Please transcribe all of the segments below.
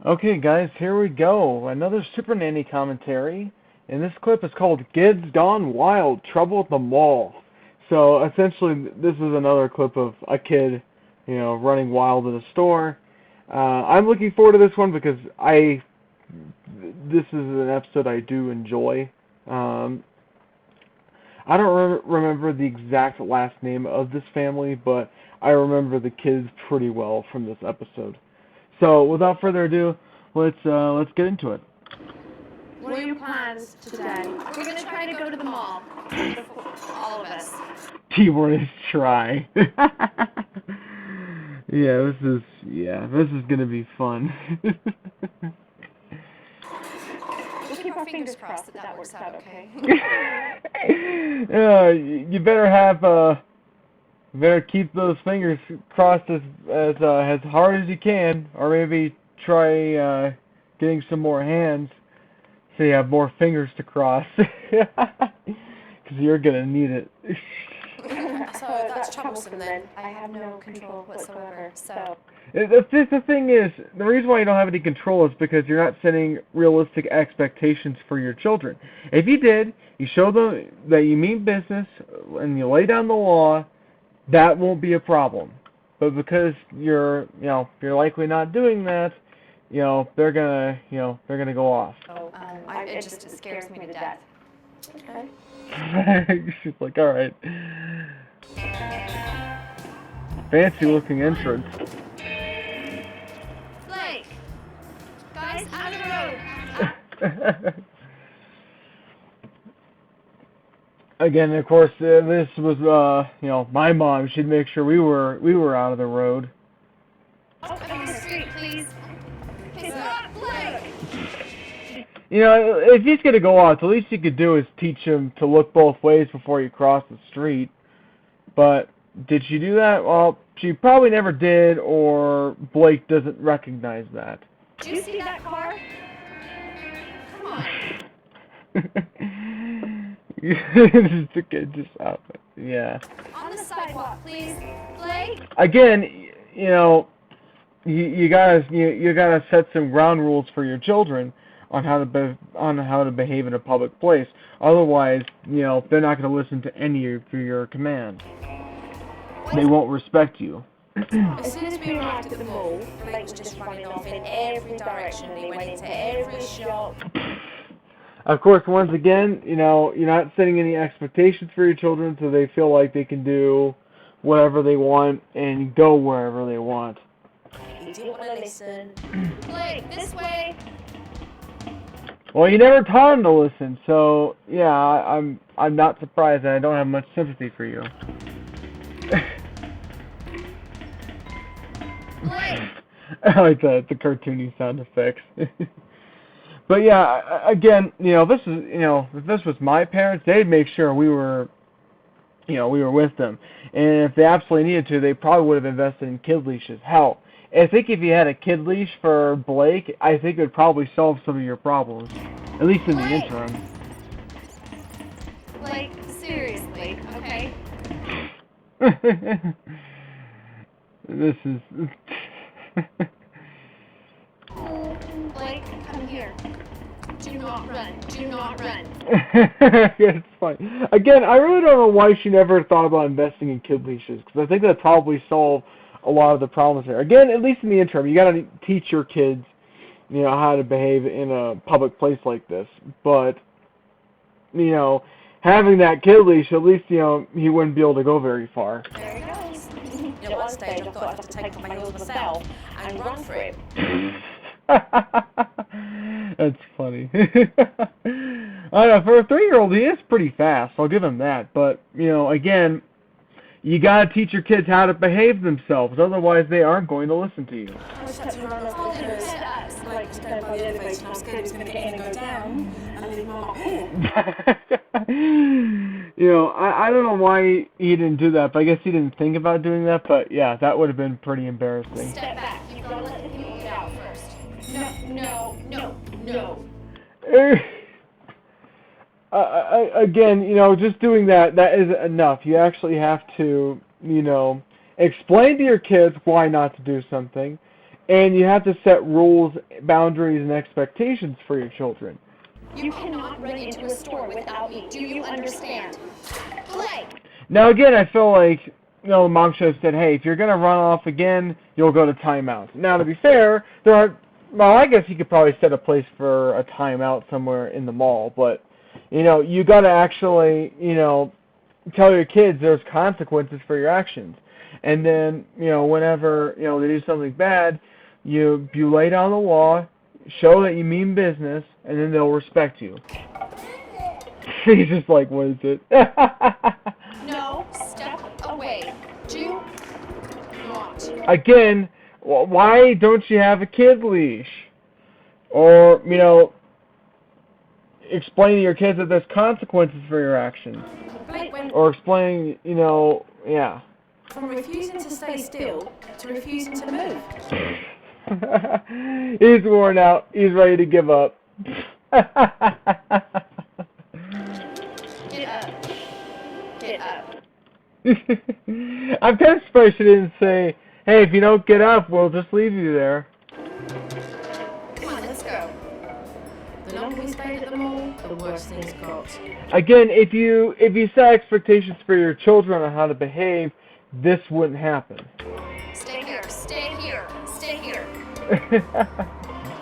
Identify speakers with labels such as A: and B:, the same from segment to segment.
A: Okay, guys, here we go. Another Supernanny commentary. And this clip is called Kids Gone Wild, Trouble at the Mall. So, essentially, this is another clip of a kid, running wild in a store. I'm looking forward to this one because this is an episode I do enjoy. I don't remember the exact last name of this family, but I remember the kids pretty well from this episode. So, without further ado, let's get into it.
B: What are your plans today? We're going to try to go to the mall. All of us.
A: Keyword is try. This is gonna be fun.
B: We'll keep our fingers crossed that works out okay.
A: You better keep those fingers crossed as hard as you can, or maybe try getting some more hands so you have more fingers to cross, because you're gonna need it.
B: So that's troublesome then. I have no control whatsoever. So
A: the thing is, the reason why you don't have any control is because you're not setting realistic expectations for your children. If you did, you show them that you mean business and you lay down the law, that won't be a problem. But because you're likely not doing that, they're gonna go off.
B: It just scares me to death. Okay.
A: She's like, all right. Fancy looking entrance.
B: Blake! Guys, out of the road!
A: Again, of course, this was, my mom. She'd make sure we were out of the road.
B: Up on the street, please. Stop, Blake!
A: If he's gonna go off, the least you could do is teach him to look both ways before you cross the street. But did she do that? Well, she probably never did, or Blake doesn't recognize that.
B: Do you see that car? Come on.
A: Just a kid just out. Yeah.
B: On the sidewalk, please. Blake?
A: Again, you gotta set some ground rules for your children on how to behave in a public place. Otherwise, they're not going to listen to any of your commands. They won't respect you.
B: As soon as we arrived at the mall, Blake was just running off in every direction. He went into every shop.
A: Of course, once again, you're not setting any expectations for your children, so they feel like they can do whatever they want and go wherever they want.
B: He didn't want to listen. Blake, this way.
A: Well, you never taught him to listen, so yeah, I'm not surprised, and I don't have much sympathy for you. I like the cartoony sound effects. But yeah, again, if this was my parents, they'd make sure we were with them, and if they absolutely needed to, they probably would have invested in kid leashes. Hell, I think if you had a kid leash for Blake, I think it would probably solve some of your problems, at least in the interim.
B: Blake, seriously, okay?
A: This is...
B: Blake, come here. Do not run. Do not run.
A: It's fine. Again, I really don't know why she never thought about investing in kid leashes, because I think that probably solved a lot of the problems there. Again, at least in the interim, you got to teach your kids, how to behave in a public place like this. But, having that kid leash, at least, he wouldn't be able to go very far.
B: There he goes. At one stage, I thought I'd have to take off my heels myself and run for him.
A: That's funny. I don't know, for a 3-year-old, he is pretty fast. I'll give him that. But, again, you gotta teach your kids how to behave themselves, otherwise they aren't going to listen to you.
B: I just had to run off with him. Like, to go by the elevator, and I was scared he was going to get in and go down, and leave Mum up here.
A: I don't know why he didn't do that, but I guess he didn't think about doing that, but yeah, that would have been pretty embarrassing.
B: Step back. You've got to let the people get out first. No.
A: Again, just doing that isn't enough. You actually have to, explain to your kids why not to do something, And you have to set rules, boundaries, and expectations for your children.
B: You cannot run into a store without me. Do you understand? Play!
A: Now again, I feel like, the mom should have said, hey, if you're going to run off again, you'll go to timeout. Now, to be fair, I guess you could probably set a place for a timeout somewhere in the mall, but, you got to actually, tell your kids there's consequences for your actions. And then, whenever, they do something bad, you lay down the law, show that you mean business, and then they'll respect you. He's just like, what is it?
B: No, step away. Do not.
A: Again, why don't you have a kid leash? Or, explain to your kids that there's consequences for your actions. Or explain, yeah.
B: From refusing to stay still to refusing to move.
A: He's worn out. He's ready to give up.
B: Get up. Get up.
A: I'm kind of surprised she didn't say, hey, if you don't get up, we'll just leave you there.
B: Come on, let's go. The longer we stayed at the mall, the worse things got.
A: Again, if you set expectations for your children on how to behave, this wouldn't happen.
B: Stay here, stay here, stay here.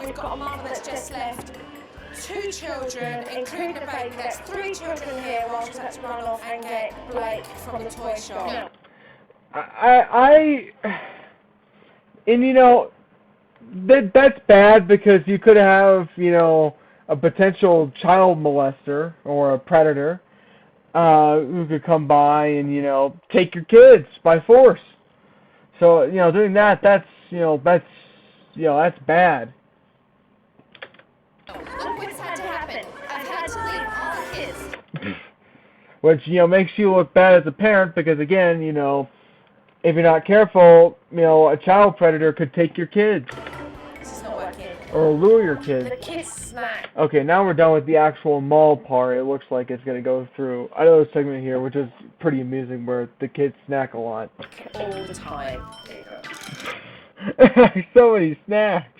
B: We've got a mother that's just left 2 children, including a baby. That's 3 children here while she's had to run off and get Blake from the toy shop. No.
A: That's bad because you could have, a potential child molester or a predator who could come by and, take your kids by force. So, doing that's bad.
B: Look what's had to happen. I've had to leave all the kids.
A: Which, makes you look bad as a parent because, again, if you're not careful, a child predator could take your kids.
B: This is not working.
A: Or lure your kids.
B: The kids snack.
A: Okay, now we're done with the actual mall part. It looks like it's going to go through another segment here, which is pretty amusing, where the kids snack a lot.
B: All the time.
A: So many snacks.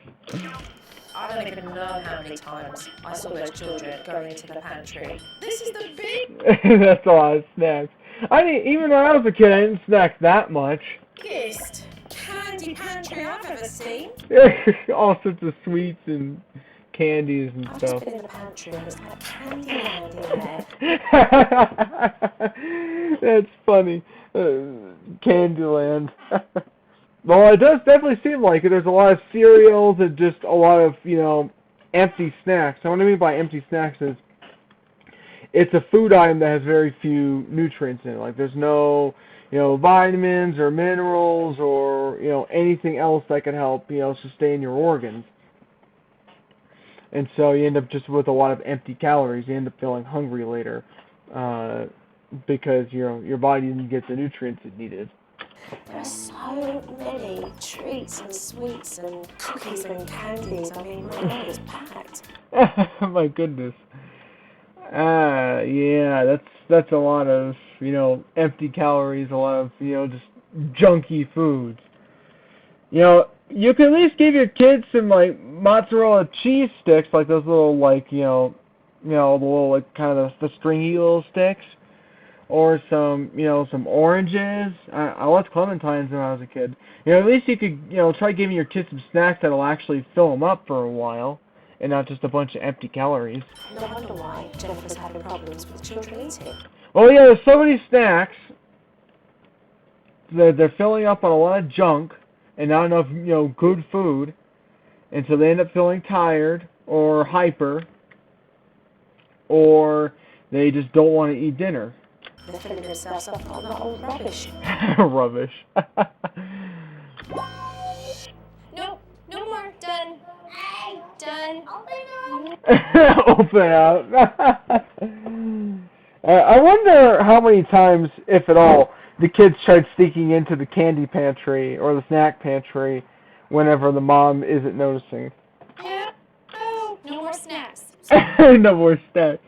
B: I don't even know how many times I saw those children going into the pantry. This is the big...
A: That's a lot of snacks. Even when I was a kid, I didn't snack that much.
B: Biggest candy pantry I've ever seen.
A: All sorts of sweets and candies and
B: I've
A: stuff.
B: just been in the pantry and it's like candy land in there.
A: That's funny. Candyland. Well, it does definitely seem like it. There's a lot of cereals and just a lot of, empty snacks. So what I mean by empty snacks is it's a food item that has very few nutrients in it. Like there's no, vitamins or minerals or, anything else that can help, sustain your organs. And so you end up just with a lot of empty calories. You end up feeling hungry later because your body didn't get the nutrients it needed.
B: There are so many treats and sweets and cookies and candies. I mean, my God, it's packed.
A: My goodness. Yeah, that's a lot of, empty calories, a lot of, just junky foods. You can at least give your kids some, like, mozzarella cheese sticks, like those little, like, the little, like, kind of the stringy little sticks. Or some oranges. I loved clementines when I was a kid. At least you could, try giving your kids some snacks that'll actually fill them up for a while, and not just a bunch of empty calories.
B: No wonder why Jennifer's having problems with children eating.
A: Well, yeah, there's so many snacks. They're filling up on a lot of junk, and not enough, good food, and so they end up feeling tired, or hyper, or they just don't want to eat dinner.
B: They're filling themselves up on that old rubbish.
A: Rubbish.
B: No more. Done. Done.
A: Open out. I wonder how many times, if at all, the kids tried sneaking into the candy pantry or the snack pantry whenever the mom isn't noticing.
B: Yeah. Oh, no more snacks.
A: No more snacks.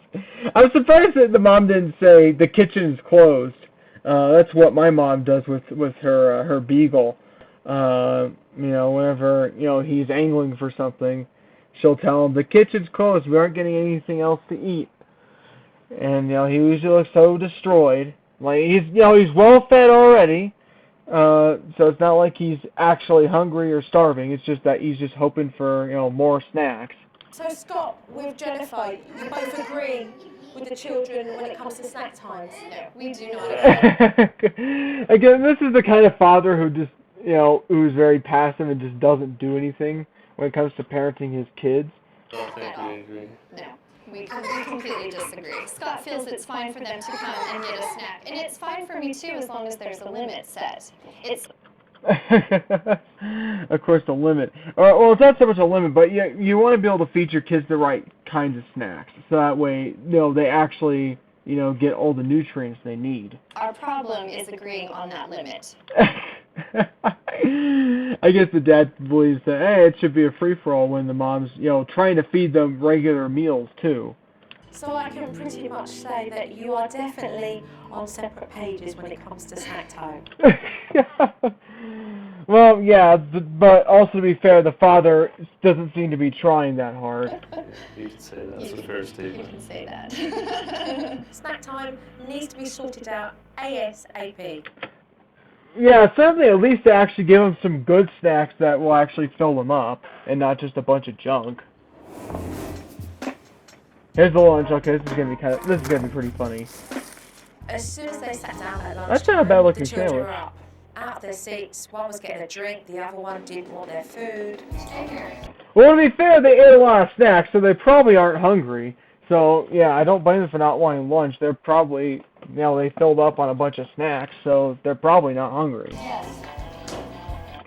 A: I'm surprised that the mom didn't say the kitchen is closed. That's what my mom does with her beagle. Whenever, he's angling for something, she'll tell him, the kitchen's closed, we aren't getting anything else to eat. And, he usually looks so destroyed. Like, he's well fed already, so it's not like he's actually hungry or starving, it's just that he's just hoping for, more snacks.
B: So Scott, with Jennifer, you both agree with the children when it comes to snack times?
C: No, we do not.
A: Again, this is the kind of father who just, who's very passive and just doesn't do anything when it comes to parenting his kids.
D: Don't think we agree.
C: No, we completely disagree. Scott feels it's fine for them to come and get a snack, and it's fine for me too as long as there's a limit set. It's
A: of course, the limit. Well, it's not so much a limit, but you want to be able to feed your kids the right kinds of snacks, so that way, they actually, get all the nutrients they need.
C: Our problem is agreeing on that limit.
A: I guess the dad believes that, hey, it should be a free-for-all when the mom's, trying to feed them regular meals, too.
B: So I can pretty much say that you are definitely on separate pages when it comes to snack time.
A: Well, yeah, but also to be fair, the father doesn't seem to be trying that hard.
D: You can say that. That's a fair
C: You
D: statement.
C: can say that.
B: Snack time needs to be sorted out ASAP.
A: Yeah, certainly at least to actually give them some good snacks that will actually fill them up, and not just a bunch of junk. Here's the lunch. Okay, this is gonna be pretty funny.
B: As soon as they sat down at lunch,
A: That's not a bad looking
B: the children
A: sandwich.
B: were up, out of their seats. One was getting a drink, the other one didn't want their food.
A: Well, to be fair, they ate a lot of snacks, so they probably aren't hungry. So, yeah, I don't blame them for not wanting lunch. They're probably, they filled up on a bunch of snacks, so they're probably not hungry.
C: Yes.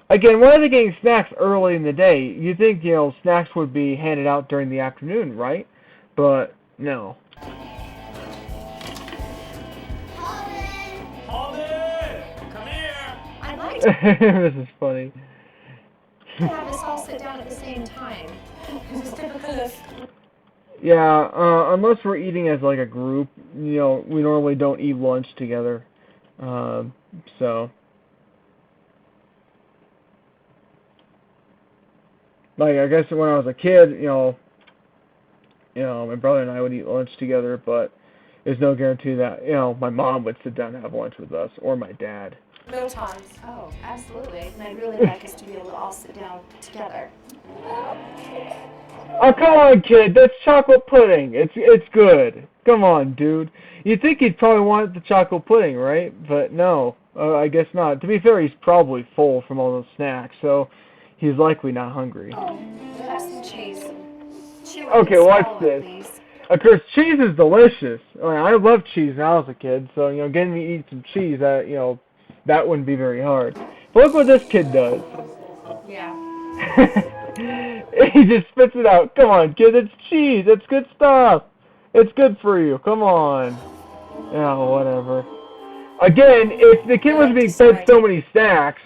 A: Again, why are they getting snacks early in the day? You'd think, snacks would be handed out during the afternoon, right? But, no.
D: Holden! Come here!
C: I'd like
A: This is funny.
C: to have us all sit down at the same time.
B: It's typical of
A: Yeah, unless we're eating as like a group, we normally don't eat lunch together. So, like, I guess when I was a kid, my brother and I would eat lunch together, but there's no guarantee that, my mom would sit down and have lunch with us, or my dad.
B: meal times.
C: Oh, absolutely. And I'd really like us to be able to all sit down together.
A: Oh, come on, kid, that's chocolate pudding. It's good. Come on, dude. You'd think he'd probably want the chocolate pudding, right? But no, I guess not. To be fair, he's probably full from all those snacks, so he's likely not hungry.
C: Oh, have some cheese. Chew
A: Okay,
C: and
A: watch
C: swallow,
A: this.
C: please.
A: Of course, cheese is delicious. I love cheese when I was a kid, so, getting me to eat some cheese, that wouldn't be very hard. But look what this kid does.
C: Yeah.
A: He just spits it out. Come on, kid, it's cheese. It's good stuff. It's good for you. Come on. Oh, whatever. Again, if the kid was being fed so many snacks,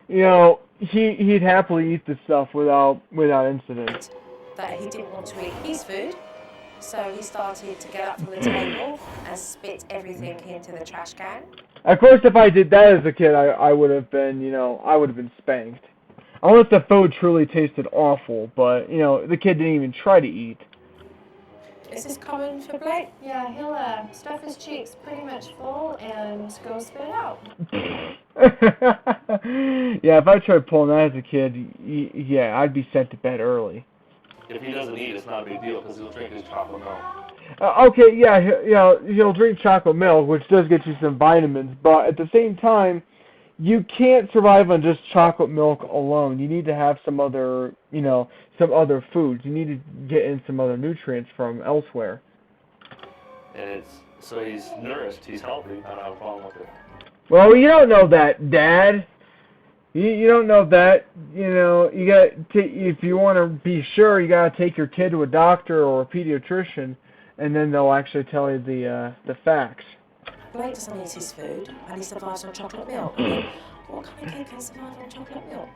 A: he'd happily eat this stuff without incident.
B: That he didn't want to eat his food, so he started to get up from the table and spit everything into the trash can.
A: Of course, if I did that as a kid, I would have been spanked. Unless the food truly tasted awful, but, the kid didn't even try to eat.
B: Is this common for Blake?
C: Yeah, he'll stuff his cheeks pretty much full and go spit it out.
A: Yeah, if I tried pulling that as a kid, yeah, I'd be sent to bed early.
D: If he doesn't eat, it's not a big deal because he'll drink his chocolate milk.
A: Okay, yeah, he'll drink chocolate milk, which does get you some vitamins, but at the same time, you can't survive on just chocolate milk alone. You need to have some other foods. You need to get in some other nutrients from elsewhere.
D: And so he's nourished, he's healthy, I don't have a problem with it.
A: Well, you don't know that, Dad. You don't know that. You got if you want to be sure, you got to take your kid to a doctor or a pediatrician, and then they'll actually tell you the facts.
B: Blake doesn't eat his food and he survives on chocolate milk. What kind of kid can survive on chocolate milk?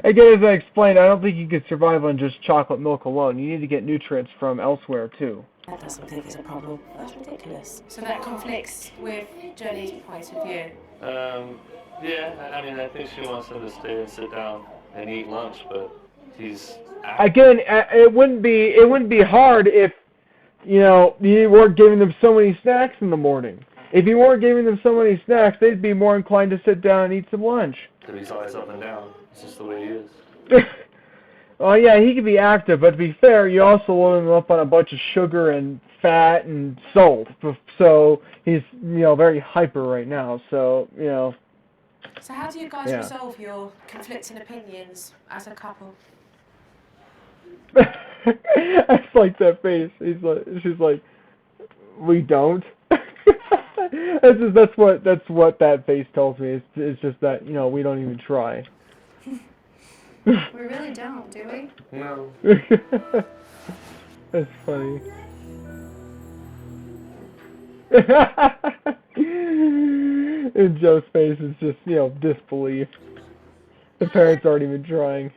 A: Again, as I explained, I don't think you could survive on just chocolate milk alone. You need to get nutrients from elsewhere, too.
B: That doesn't think it's a problem. That's ridiculous.
C: So that conflicts with Jenny's point of view.
D: Yeah, I mean, I think she wants him to stay and sit down and eat lunch, but he's
A: Again, it wouldn't be hard if you weren't giving them so many snacks in the morning. If you weren't giving them so many snacks, they'd be more inclined to sit down and eat some lunch.
D: But he's always up and down. It's just the way he is.
A: Well, yeah, he can be active, but to be fair, you also load him up on a bunch of sugar and fat and salt. So he's, very hyper right now. So,
B: So how do you guys
A: Yeah.
B: resolve your conflicting opinions as a couple?
A: I just like that face. She's like, we don't. That's what that face tells me. It's just that we don't even try.
C: We really don't, do we?
D: No.
A: That's funny. And Joe's face is just disbelief. The parents aren't even trying.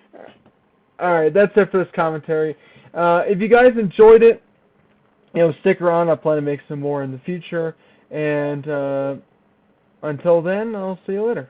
A: Alright, that's it for this commentary. If you guys enjoyed it, stick around. I plan to make some more in the future. And until then, I'll see you later.